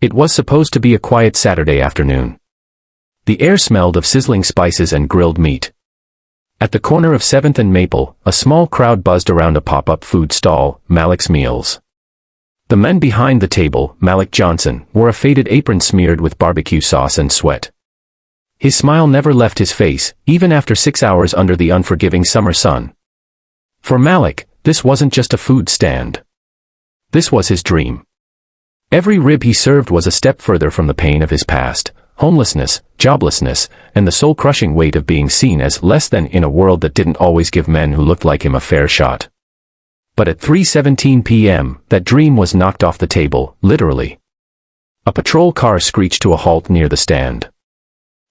It was supposed to be a quiet Saturday afternoon. The air smelled of sizzling spices and grilled meat. At the corner of 7th and Maple, a small crowd buzzed around a pop-up food stall, Malik's Meals. The men behind the table, Malik Johnson, wore a faded apron smeared with barbecue sauce and sweat. His smile never left his face, even after 6 hours under the unforgiving summer sun. For Malik, this wasn't just a food stand. This was his dream. Every rib he served was a step further from the pain of his past, homelessness, joblessness, and the soul-crushing weight of being seen as less than in a world that didn't always give men who looked like him a fair shot. But at 3:17 p.m., that dream was knocked off the table, literally. A patrol car screeched to a halt near the stand.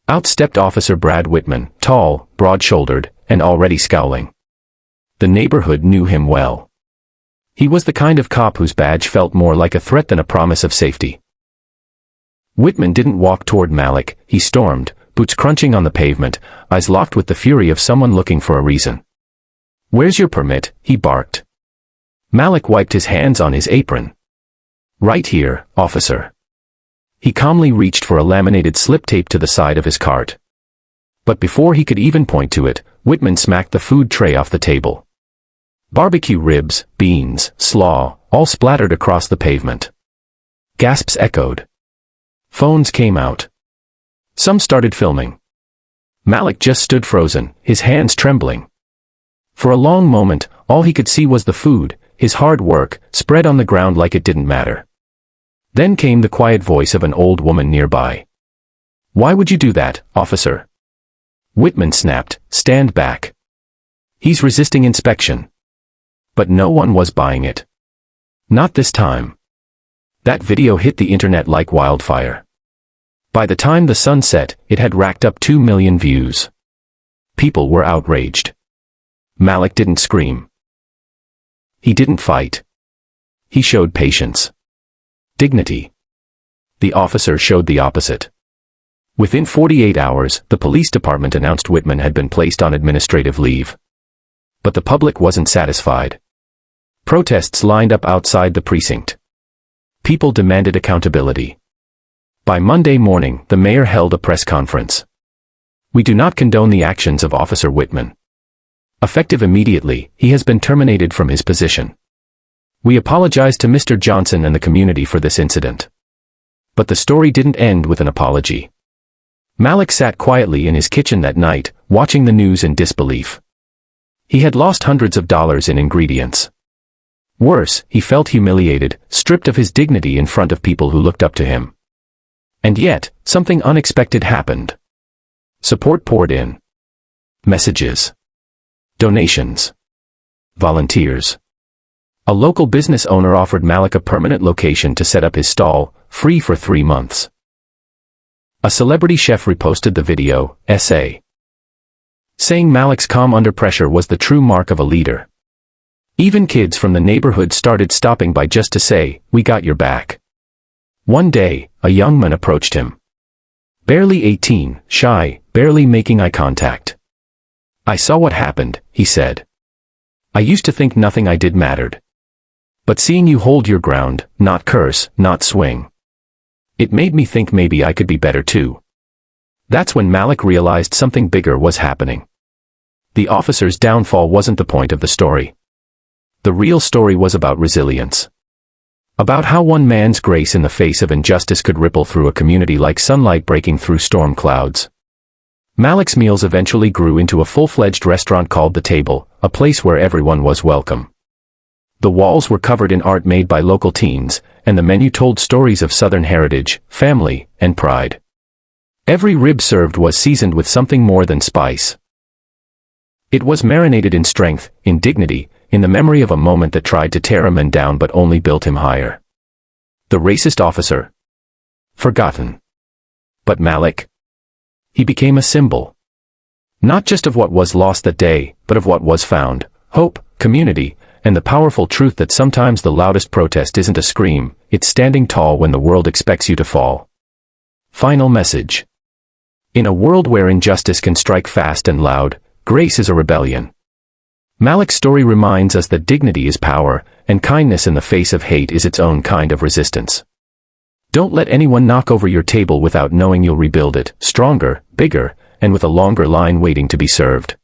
Out stepped Officer Brad Whitman, tall, broad-shouldered, and already scowling. The neighborhood knew him well. He was the kind of cop whose badge felt more like a threat than a promise of safety. Whitman didn't walk toward Malik, he stormed, boots crunching on the pavement, eyes locked with the fury of someone looking for a reason. "Where's your permit?" he barked. Malik wiped his hands on his apron. "Right here, officer." He calmly reached for a laminated slip tape to the side of his cart. But before he could even point to it, Whitman smacked the food tray off the table. Barbecue ribs, beans, slaw, all splattered across the pavement. Gasps echoed. Phones came out. Some started filming. Malik just stood frozen, his hands trembling. For a long moment, all he could see was the food, his hard work, spread on the ground like it didn't matter. Then came the quiet voice of an old woman nearby. "Why would you do that, officer?" Whitman snapped, "Stand back. He's resisting inspection." But no one was buying it. Not this time. That video hit the internet like wildfire. By the time the sun set, it had racked up 2 million views. People were outraged. Malik didn't scream. He didn't fight. He showed patience. Dignity. The officer showed the opposite. Within 48 hours, the police department announced Whitman had been placed on administrative leave. But the public wasn't satisfied. Protests lined up outside the precinct. People demanded accountability. By Monday morning, the mayor held a press conference. "We do not condone the actions of Officer Whitman. Effective immediately, he has been terminated from his position. We apologize to Mr. Johnson and the community for this incident." But the story didn't end with an apology. Malik sat quietly in his kitchen that night, watching the news in disbelief. He had lost hundreds of dollars in ingredients. Worse, he felt humiliated, stripped of his dignity in front of people who looked up to him. And yet, something unexpected happened. Support poured in. Messages. Donations. Volunteers. A local business owner offered Malik a permanent location to set up his stall, free for 3 months. A celebrity chef reposted the video, saying Malik's calm under pressure was the true mark of a leader. Even kids from the neighborhood started stopping by just to say, "We got your back." One day, a young man approached him. Barely 18, shy, barely making eye contact. "I saw what happened," he said. "I used to think nothing I did mattered. But seeing you hold your ground, not curse, not swing. It made me think maybe I could be better too." That's when Malik realized something bigger was happening. The officer's downfall wasn't the point of the story. The real story was about resilience. About how one man's grace in the face of injustice could ripple through a community like sunlight breaking through storm clouds. Malik's Meals eventually grew into a full-fledged restaurant called The Table, a place where everyone was welcome. The walls were covered in art made by local teens, and the menu told stories of Southern heritage, family, and pride. Every rib served was seasoned with something more than spice. It was marinated in strength, in dignity, in the memory of a moment that tried to tear a man down but only built him higher. The racist officer? Forgotten. But Malik? He became a symbol. Not just of what was lost that day, but of what was found, hope, community, and the powerful truth that sometimes the loudest protest isn't a scream, it's standing tall when the world expects you to fall. Final message. In a world where injustice can strike fast and loud, grace is a rebellion. Malik's story reminds us that dignity is power, and kindness in the face of hate is its own kind of resistance. Don't let anyone knock over your table without knowing you'll rebuild it, stronger, bigger, and with a longer line waiting to be served.